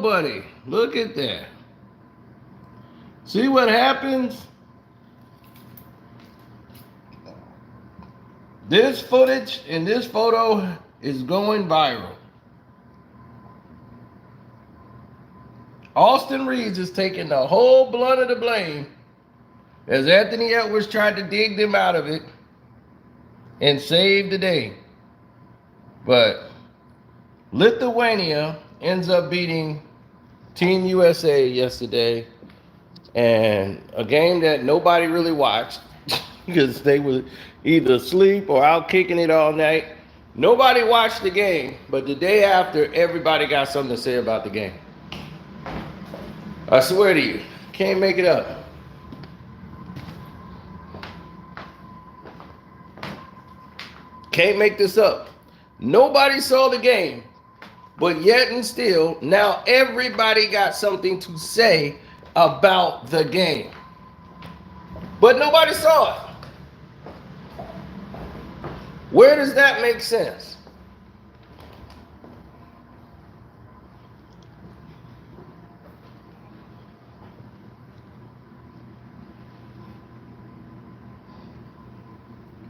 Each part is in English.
buddy. Look at that. See what happens? This footage and this photo is going viral. Austin Reeves is taking the whole blunt of the blame as Anthony Edwards tried to dig them out of it and save the day. But Lithuania ends up beating Team USA yesterday, and a game that nobody really watched because they were either asleep or out kicking it all night. Nobody watched the game, but the day after, everybody got something to say about the game. I swear to you, can't make it up. Can't make this up. Nobody saw the game, but yet and still, now everybody got something to say about the game. But nobody saw it. Where does that make sense?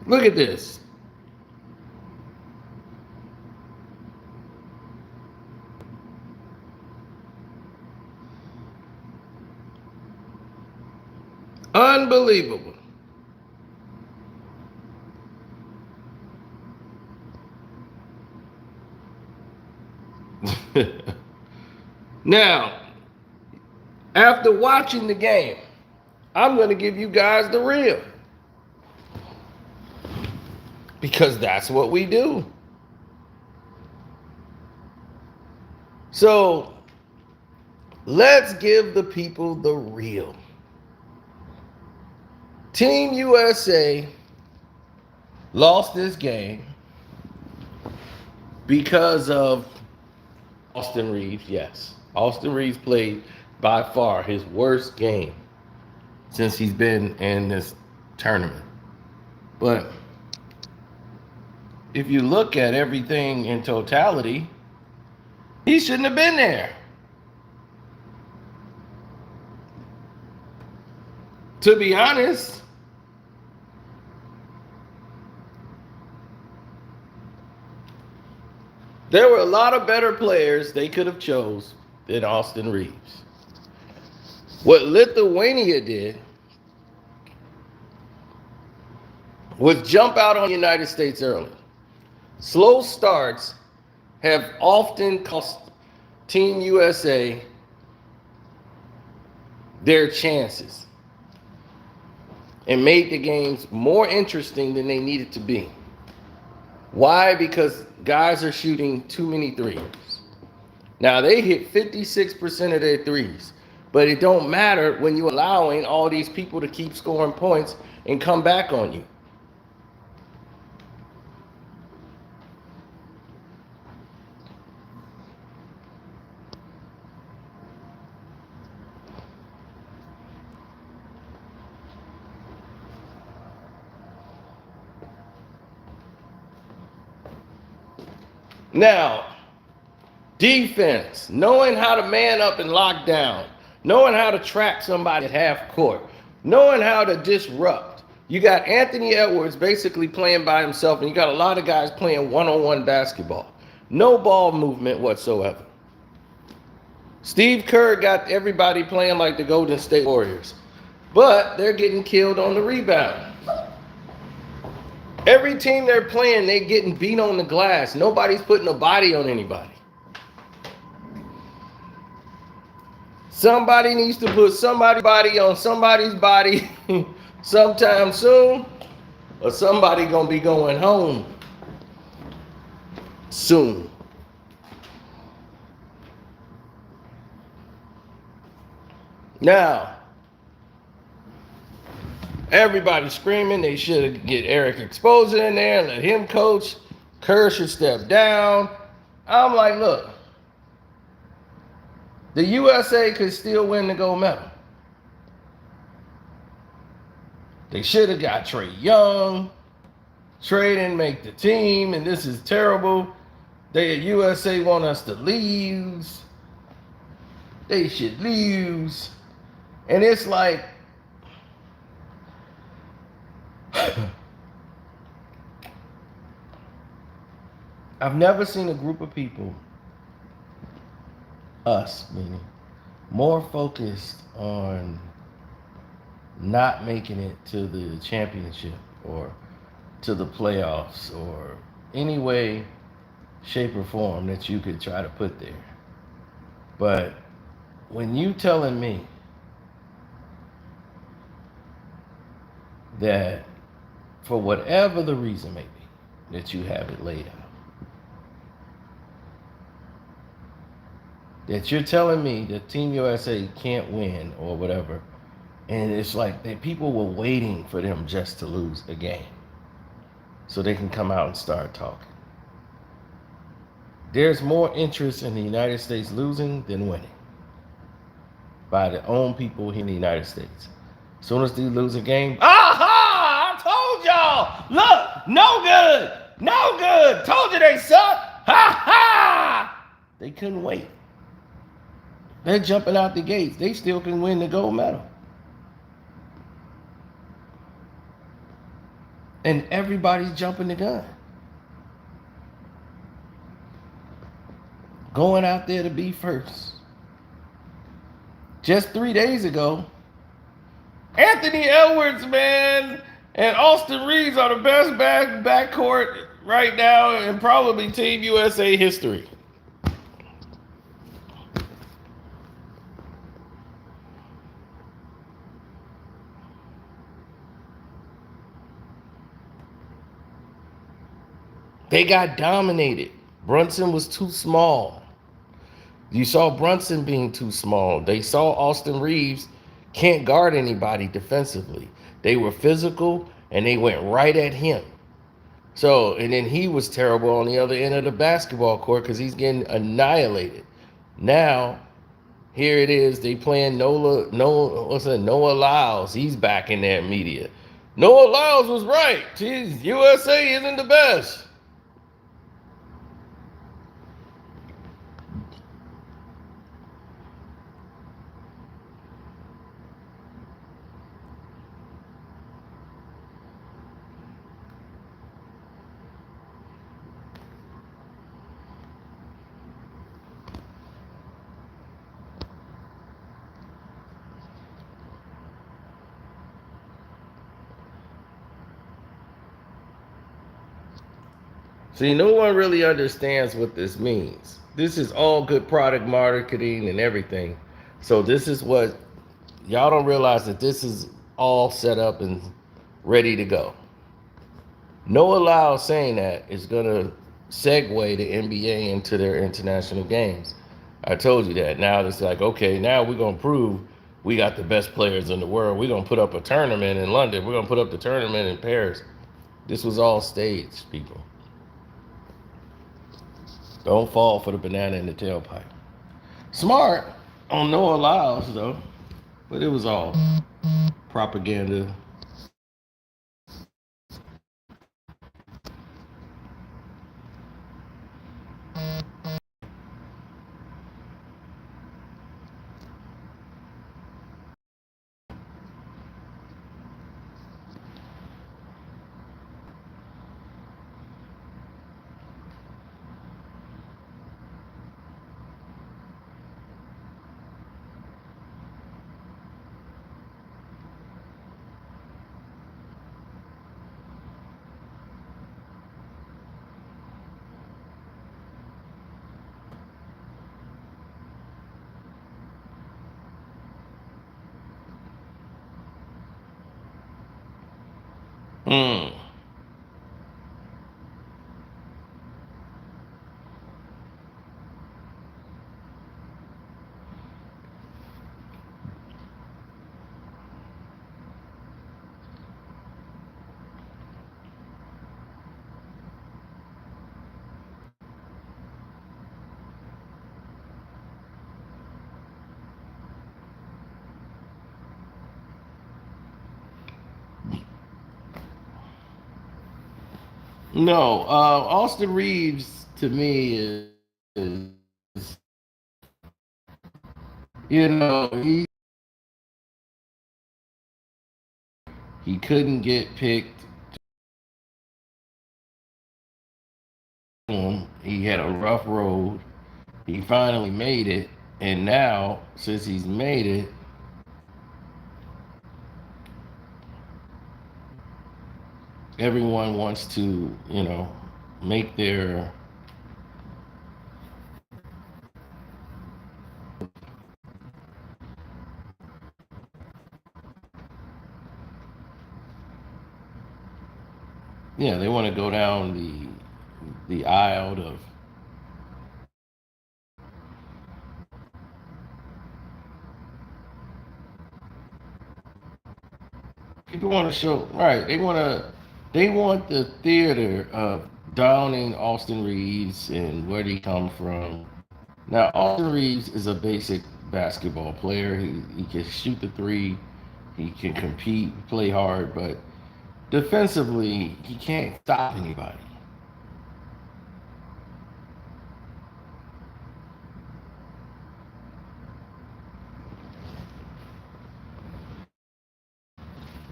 Look at this. Unbelievable. Now, after watching the game, I'm going to give you guys the real. Because that's what we do. So, let's give the people the real. Team USA lost this game because of Austin Reeves. Yes, Austin Reeves played by far his worst game since he's been in this tournament. But if you look at everything in totality, he shouldn't have been there. To be honest, there were a lot of better players they could have chose than Austin Reeves. What Lithuania did was jump out on the United States early. Slow starts have often cost Team USA their chances and made the games more interesting than they needed to be. Why? Because guys are shooting too many threes. Now, they hit 56% of their threes, but it don't matter when you're allowing all these people to keep scoring points and come back on you. Now, defense, knowing how to man up and lock down, knowing how to trap somebody at half court, knowing how to disrupt. You got Anthony Edwards basically playing by himself, and you got a lot of guys playing one-on-one basketball. No ball movement whatsoever. Steve Kerr got everybody playing like the Golden State Warriors, but they're getting killed on the rebound. Every team they're playing, they're getting beat on the glass. Nobody's putting a body on anybody. Somebody needs to put somebody's body on somebody's body sometime soon, or somebody gonna be going home soon. Now, everybody's screaming they should get Eric Exposure in there and let him coach. Kerr should step down. I'm like, look, the USA could still win the gold medal. They should have got Trae Young. Trae didn't make the team, and this is terrible. The USA want us to leave. They should lose. And it's like, I've never seen a group of people, us meaning, more focused on not making it to the championship or to the playoffs or any way, shape, or form that you could try to put there. But when you telling me that for whatever the reason may be, that you have it laid out, that you're telling me that Team USA can't win or whatever, and it's like that people were waiting for them just to lose a game so they can come out and start talking. There's more interest in the United States losing than winning by the own people here in the United States. As soon as they lose a game, aha! I told y'all! Look, no good! No good! Told you they suck! Ha ha! They couldn't wait. They're jumping out the gates. They still can win the gold medal. And everybody's jumping the gun. Going out there to be first. Just 3 days ago, Anthony Edwards, man, and Austin Reeves are the best backcourt right now in probably Team USA history. They got dominated. Brunson was too small. You saw Brunson being too small. They saw Austin Reeves can't guard anybody defensively. They were physical and they went right at him. So, and then he was terrible on the other end of the basketball court because he's getting annihilated. Now, here it is. They playing Noah Lyles. He's back in that media. Noah Lyles was right. Jeez, USA isn't the best. See, no one really understands what this means. This is all good product marketing and everything. So this is what y'all don't realize, that this is all set up and ready to go. Noah Lyles saying that is going to segue the NBA into their international games. I told you that. Now it's like, okay, now we're going to prove we got the best players in the world. We're going to put up a tournament in London. We're going to put up the tournament in Paris. This was all staged, people. Don't fall for the banana in the tailpipe. Smart on Noah Lyles, though. But it was all propaganda. Hmm. No, Austin Reeves to me is You know, he couldn't get picked. He had a rough road. He finally made it, and now since he's made it, everyone wants to, make their they want to go down the aisle of people want to show right. They want the theater of downing Austin Reeves and where he come from. Now Austin Reeves is a basic basketball player. He can shoot the three. He can compete, play hard, but defensively he can't stop anybody.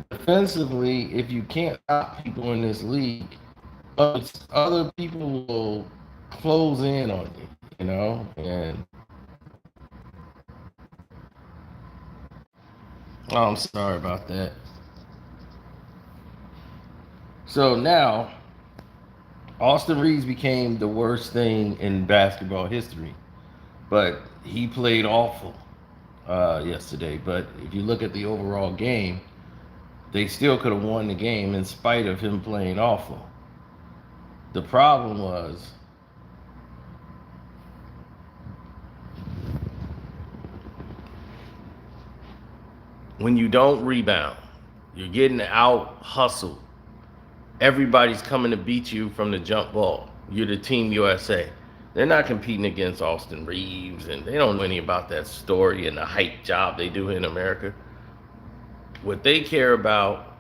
Defensively, if you can't stop people in this league, other people will close in on you, and oh, I'm sorry about that. So now, Austin Reeves became the worst thing in basketball history, but he played awful yesterday. But if you look at the overall game, they still could have won the game in spite of him playing awful. The problem was when you don't rebound, you're getting out hustled. Everybody's coming to beat you from the jump ball. You're the Team USA. They're not competing against Austin Reeves, and they don't know any about that story and the hype job they do in America. What they care about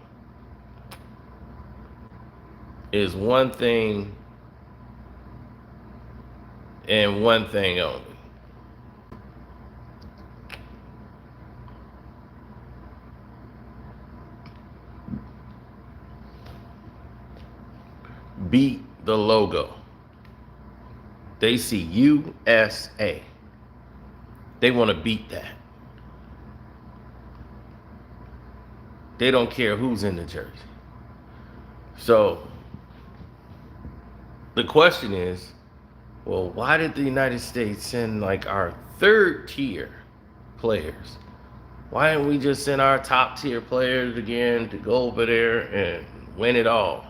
is one thing and one thing only. Beat the logo. They see USA. They want to beat that. They don't care who's in the jersey. So the question is, well, why did the United States send like our third tier players? Why didn't we just send our top tier players again to go over there and win it all?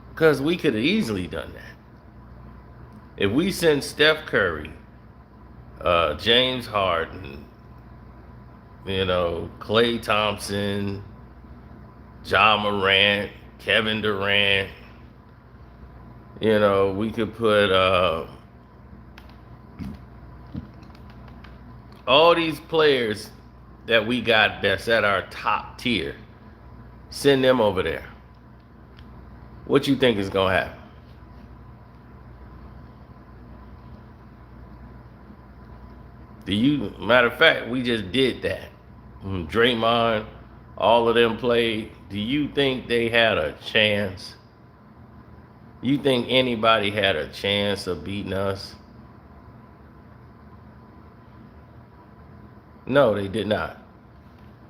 Because we could have easily done that. If we send Steph Curry, James Harden, Klay Thompson, Ja Morant, Kevin Durant, we could put all these players that we got that's at our top tier, send them over there. What you think is going to happen? Matter of fact, we just did that. Draymond, all of them played. Do you think they had a chance? You think anybody had a chance of beating us? No, they did not.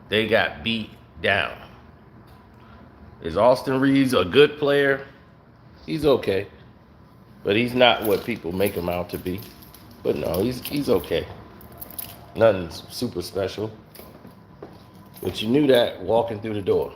They got beat down. Is Austin Reeves a good player? He's okay. But he's not what people make him out to be. But no, he's okay. Nothing super special. But you knew that walking through the door.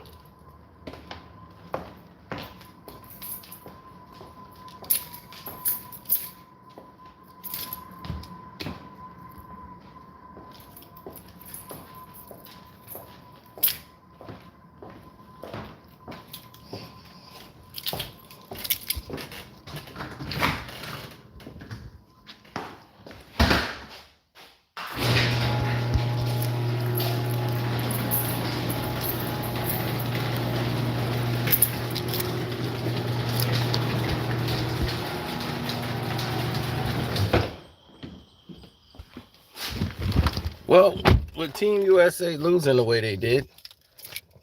Well, with Team USA losing the way they did,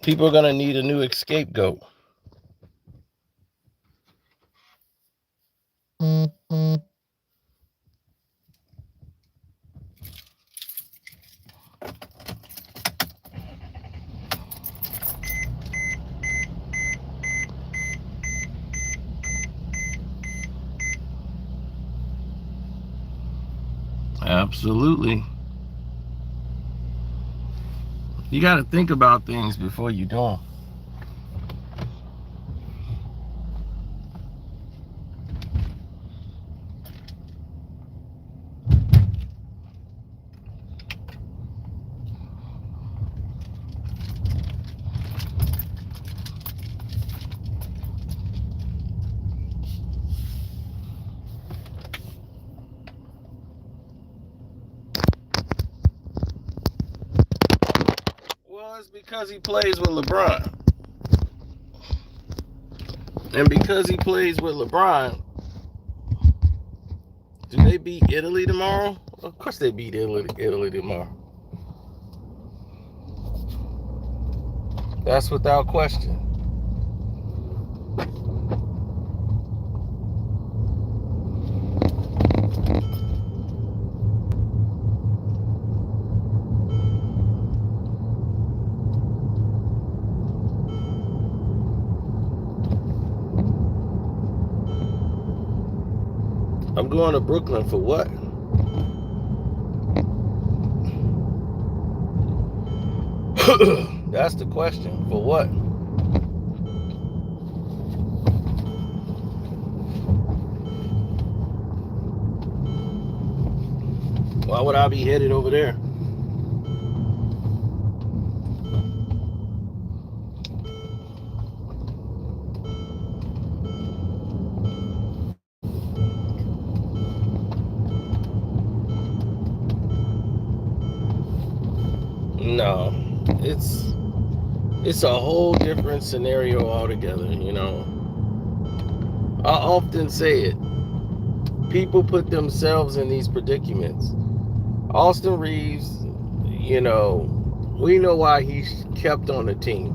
people are going to need a new scapegoat. Absolutely. You got to think about things before you do them. Well, it's because he plays with LeBron. And because he plays with LeBron, do they beat Italy tomorrow? Of course they beat Italy tomorrow. That's without question. I'm going to Brooklyn for what? That's the question. For what? Why would I be headed over there? No, it's a whole different scenario altogether, you know. I often say it. People put themselves in these predicaments. Austin Reeves, you know, we know why he's kept on the team.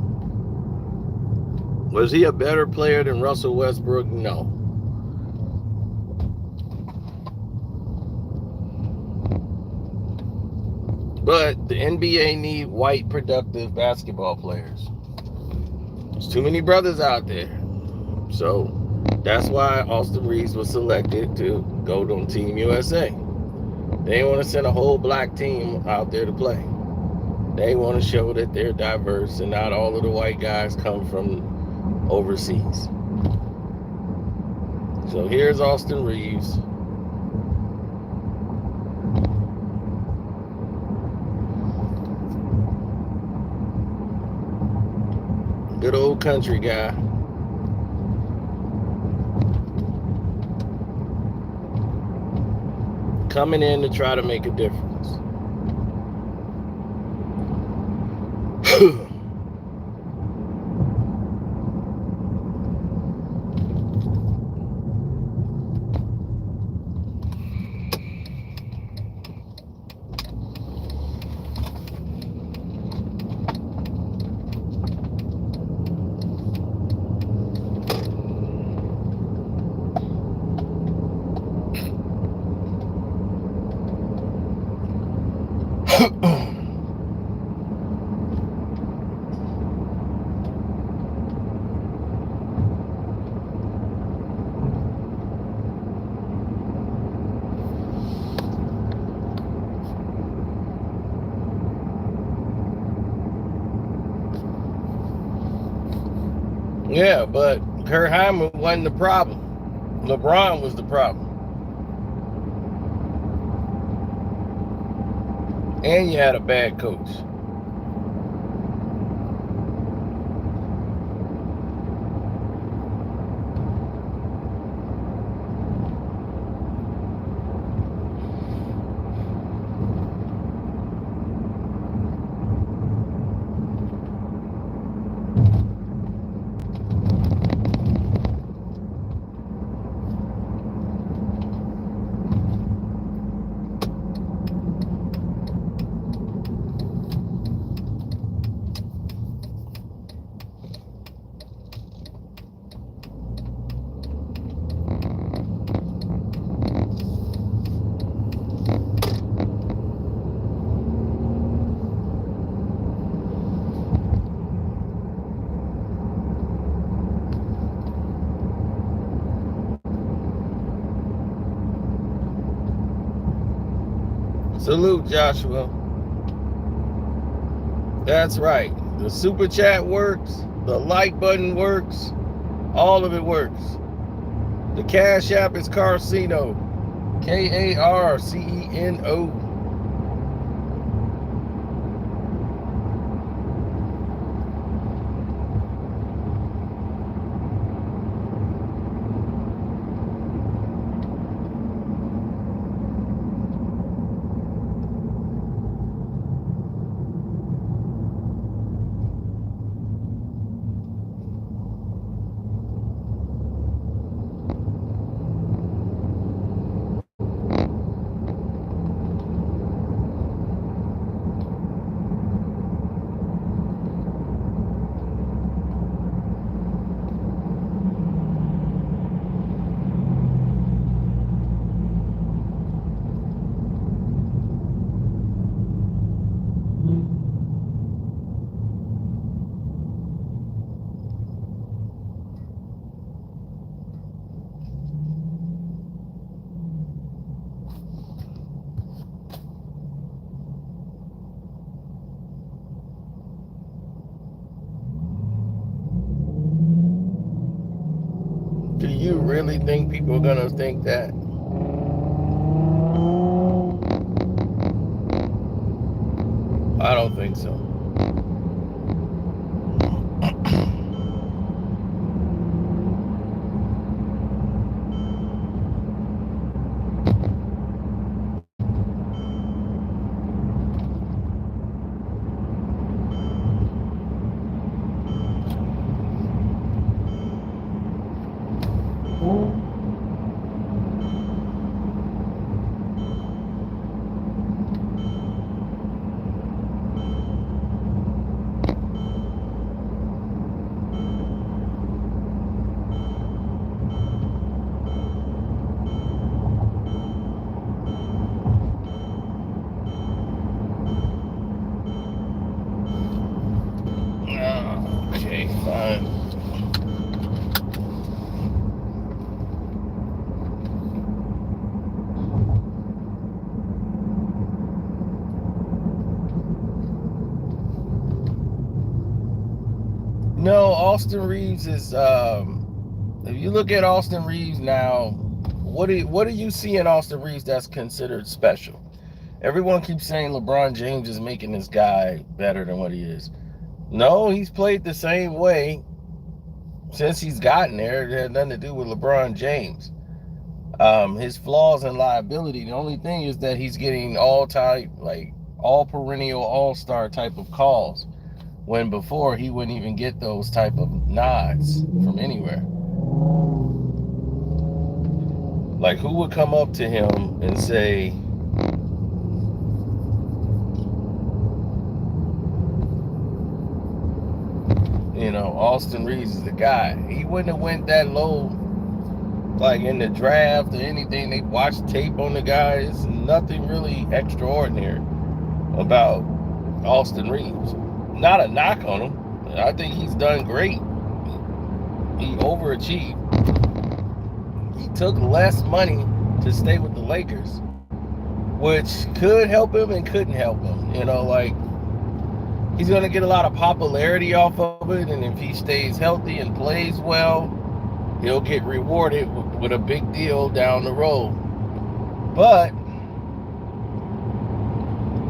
Was he a better player than Russell Westbrook? No. But the NBA need white, productive basketball players. There's too many brothers out there. So that's why Austin Reeves was selected to go on Team USA. They didn't want to send a whole black team out there to play. They want to show that they're diverse and not all of the white guys come from overseas. So here's Austin Reeves. Good old country guy. Coming in to try to make a difference. Yeah, but Kurt Heimer wasn't the problem. LeBron was the problem. And you had a bad coach. Salute, Joshua. That's right. The super chat works. The like button works. All of it works. The Cash App is Carcino. Karceno. Do you really think people are gonna think that? I don't think so. Okay, fine. No, Austin Reeves is if you look at Austin Reeves now, what do you see in Austin Reeves that's considered special? Everyone keeps saying LeBron James is making this guy better than what he is. No, he's played the same way since he's gotten there. It had nothing to do with LeBron James. His flaws and liability, the only thing is that he's getting all perennial all-star type of calls, when before he wouldn't even get those type of nods from anywhere. Like, who would come up to him and say, Austin Reeves is the guy? He wouldn't have went that low, like in the draft or anything. They watched tape on the guy. It's nothing really extraordinary about Austin Reeves. Not a knock on him. I think he's done great. He overachieved. He took less money to stay with the Lakers, which could help him and couldn't help him. He's going to get a lot of popularity off of it, and if he stays healthy and plays well, he'll get rewarded with a big deal down the road. But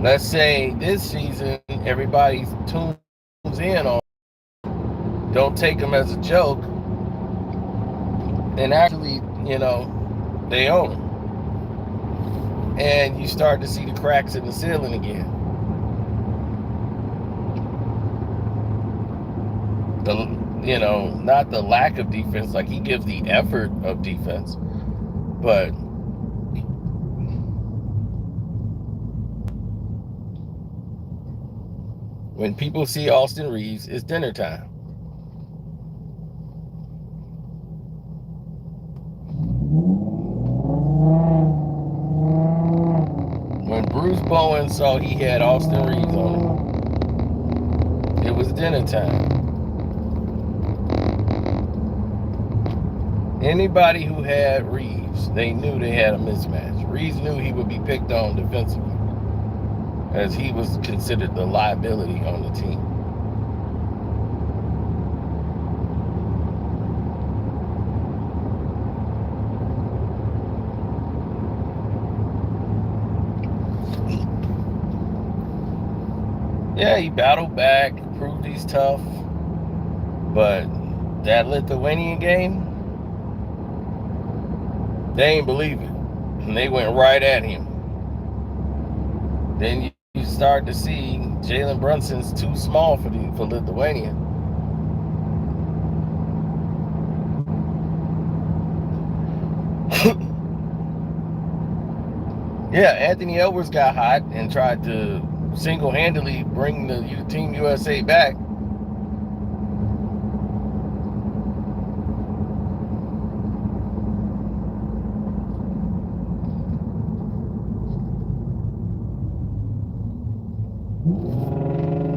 let's say this season, everybody tunes in on, don't take him as a joke, and actually, they own him. And you start to see the cracks in the ceiling again. Not the lack of defense, like he gives the effort of defense, but when people see Austin Reeves, it's dinner time. When Bruce Bowen saw he had Austin Reeves on him, it was dinner time. Anybody who had Reeves, they knew they had a mismatch. Reeves knew he would be picked on defensively. as he was considered the liability on the team. Yeah, he battled back, proved he's tough, but that Lithuanian game, they ain't believe it, and they went right at him. Then you start to see Jalen Brunson's too small for Lithuania. Yeah, Anthony Edwards got hot and tried to single-handedly bring the Team USA back.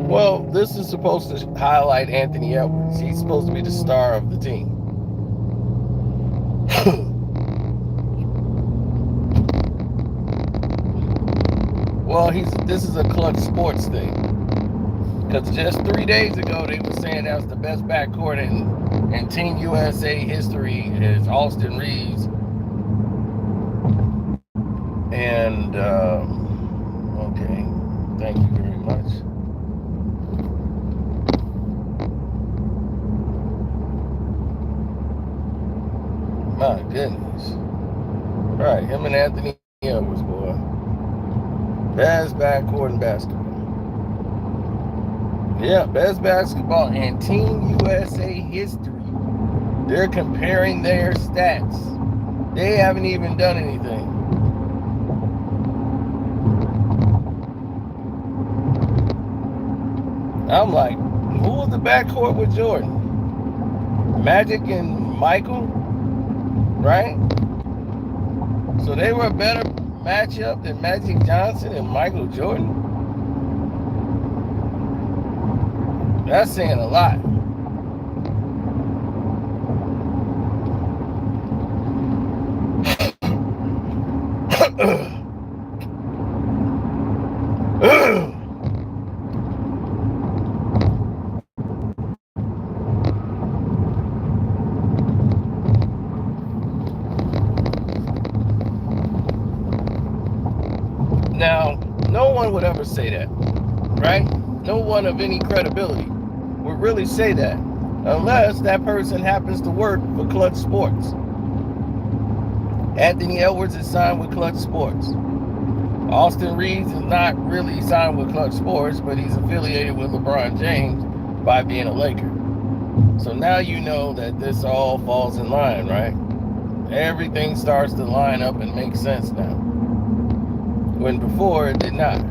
Well, this is supposed to highlight Anthony Edwards. He's supposed to be the star of the team. Well, this is a clutch sports thing. Because just 3 days ago, they were saying that was the best backcourt in Team USA history is Austin Reeves. And, okay, thank you very much. My goodness. All right, him and Anthony Edwards, boy. Best backcourt in basketball. Yeah, best basketball in Team USA history. They're comparing their stats. They haven't even done anything. I'm like, who was the backcourt with Jordan? Magic and Michael, right? So they were a better matchup than Magic Johnson and Michael Jordan? That's saying a lot. Now, no one would ever say that, right? No one of any credibility would really say that unless that person happens to work for Clutch Sports. Anthony Edwards is signed with Clutch Sports. Austin Reeves is not really signed with Clutch Sports, but he's affiliated with LeBron James by being a Laker. So now you know that this all falls in line, right? Everything starts to line up and make sense now, when before it did not.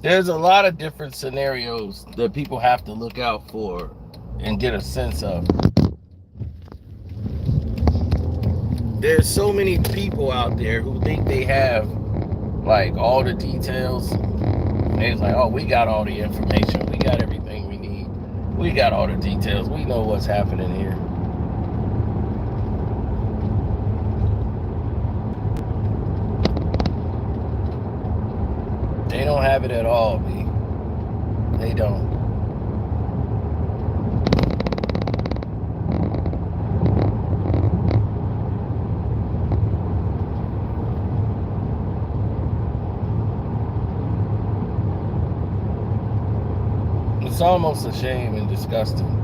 There's a lot of different scenarios that people have to look out for and get a sense of. There's so many people out there who think they have like all the details. They're like, oh, we got all the information. We got everything we need. We got all the details. We know what's happening here. They don't have it at all, B. They don't. It's almost a shame and disgusting.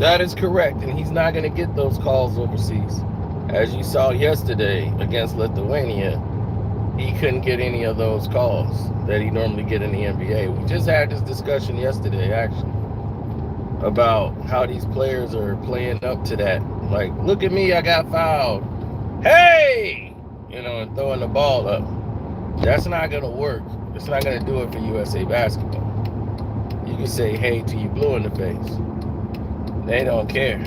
That is correct, and he's not going to get those calls overseas. As you saw yesterday against Lithuania, he couldn't get any of those calls that he normally get in the NBA. We just had this discussion yesterday, actually, about how these players are playing up to that. Like, look at me, I got fouled. Hey! And throwing the ball up. That's not going to work. It's not going to do it for USA Basketball. You can say hey till you blue in the face. They don't care.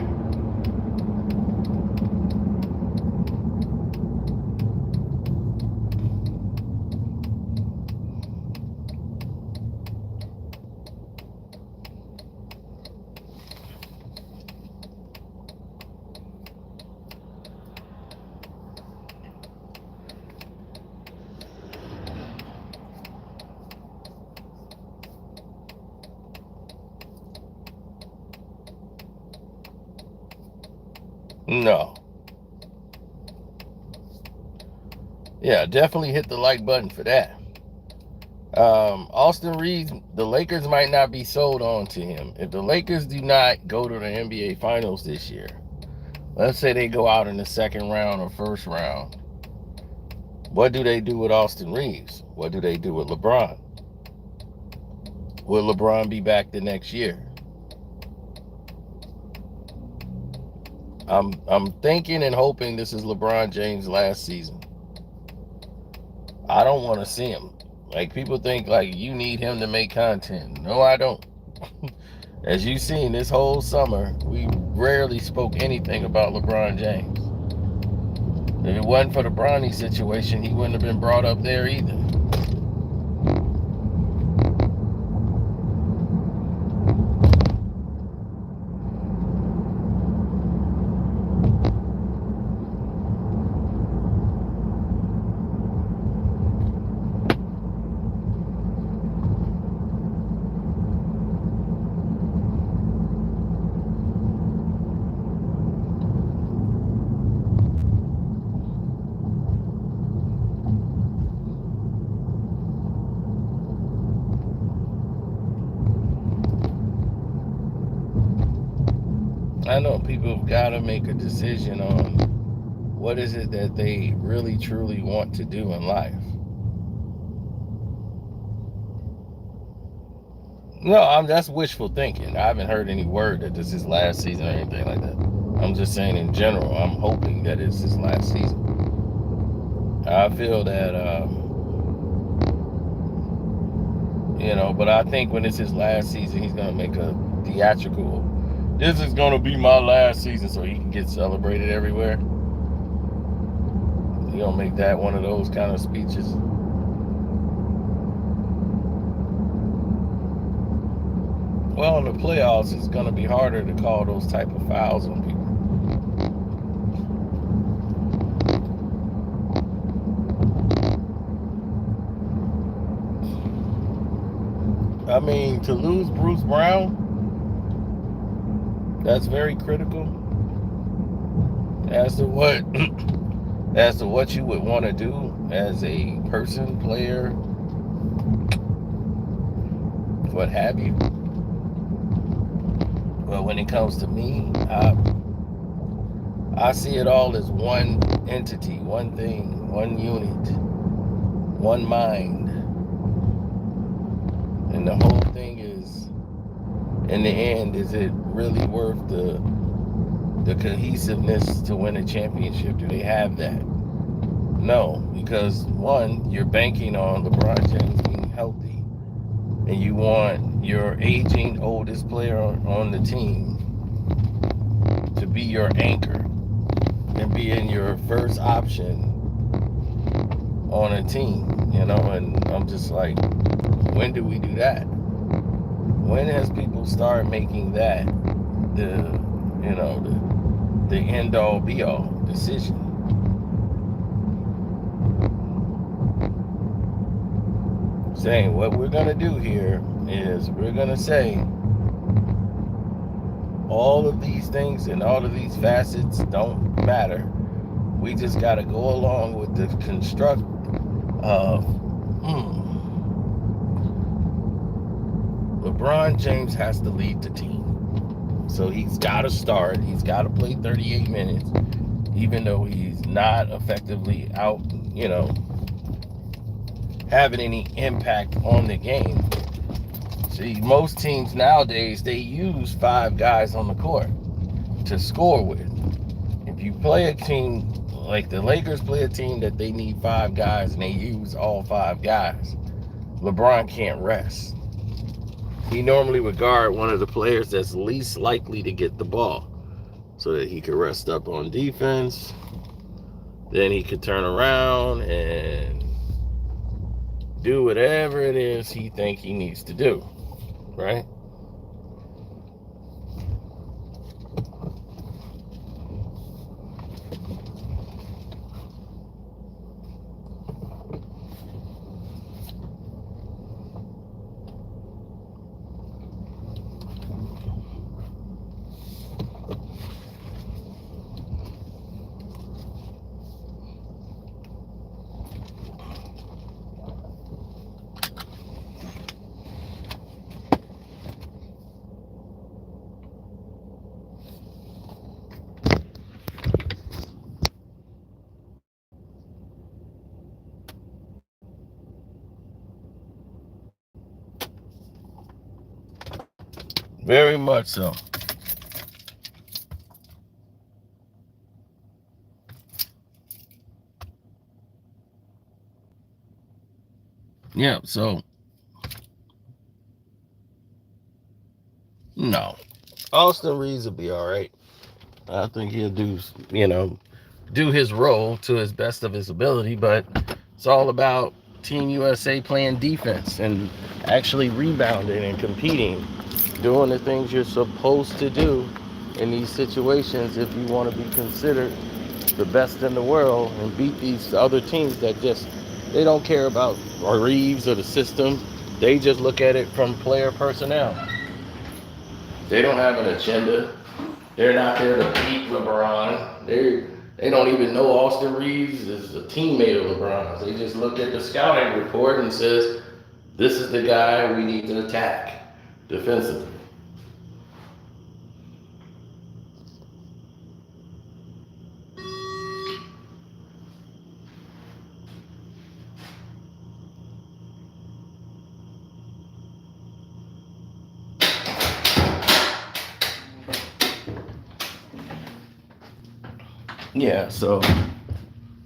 No. Yeah, definitely hit the like button for that. Austin Reeves, the Lakers might not be sold on to him. If the Lakers do not go to the NBA Finals this year, let's say they go out in the second round or first round, what do they do with Austin Reeves? What do they do with LeBron? Will LeBron be back the next year? I'm thinking and hoping this is LeBron James' last season. I don't want to see him. Like, people think like you need him to make content. No, I don't. As you've seen this whole summer, we rarely spoke anything about LeBron James. If it wasn't for the Bronny situation, he wouldn't have been brought up there either. I know people have got to make a decision on what is it that they really truly want to do in life. No, that's wishful thinking. I haven't heard any word that this is his last season or anything like that. I'm just saying in general, I'm hoping that it's his last season. I feel that, but I think when it's his last season, he's going to make a theatrical, this is going to be my last season so he can get celebrated everywhere. He's going to make that one of those kind of speeches. Well, in the playoffs, it's going to be harder to call those type of fouls on people. I mean, to lose Bruce Brown, that's very critical as to what you would want to do as a person, player, what have you. But when it comes to me, I see it all as one entity, one thing, one unit, one mind. And the whole thing is, in the end, is it really worth the cohesiveness to win a championship? Do they have that? No, because one, you're banking on LeBron James being healthy, and you want your aging oldest player on the team to be your anchor and be in your first option on a team, and I'm just like, when do we do that? When has people start making that the end all be all decision? Saying what we're gonna do here is we're gonna say all of these things and all of these facets don't matter. We just gotta go along with the construct of LeBron James has to lead the team. So he's got to start. He's got to play 38 minutes, even though he's not effectively out, having any impact on the game. See, most teams nowadays, they use 5 guys on the court to score with. If you play a team like the Lakers play a team that they need 5 guys and they use all 5 guys, LeBron can't rest. He normally would guard one of the players that's least likely to get the ball so that he could rest up on defense. Then he could turn around and do whatever it is he think he needs to do, right? Very much so. Yeah, so no. Austin Reeves will be all right. I think he'll do his role to his best of his ability, but it's all about Team USA playing defense and actually rebounding and competing, doing the things you're supposed to do in these situations if you want to be considered the best in the world and beat these other teams that they don't care about Reeves or the system. They just look at it from player personnel. They don't have an agenda. They're not there to beat LeBron. They don't even know Austin Reeves is a teammate of LeBron's. They just looked at the scouting report and says, this is the guy we need to attack defensively. Yeah, so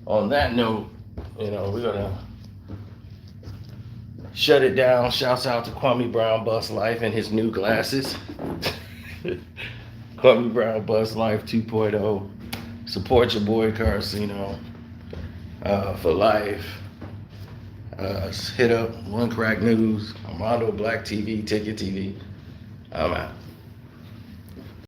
on that note, we're gonna shut it down. Shouts out to Kwame Brown Bus Life and his new glasses. Kwame Brown Bus Life 2.0. Support your boy Carcino for life. Hit up One Crack News, Armando Black TV, Ticket TV. I'm out.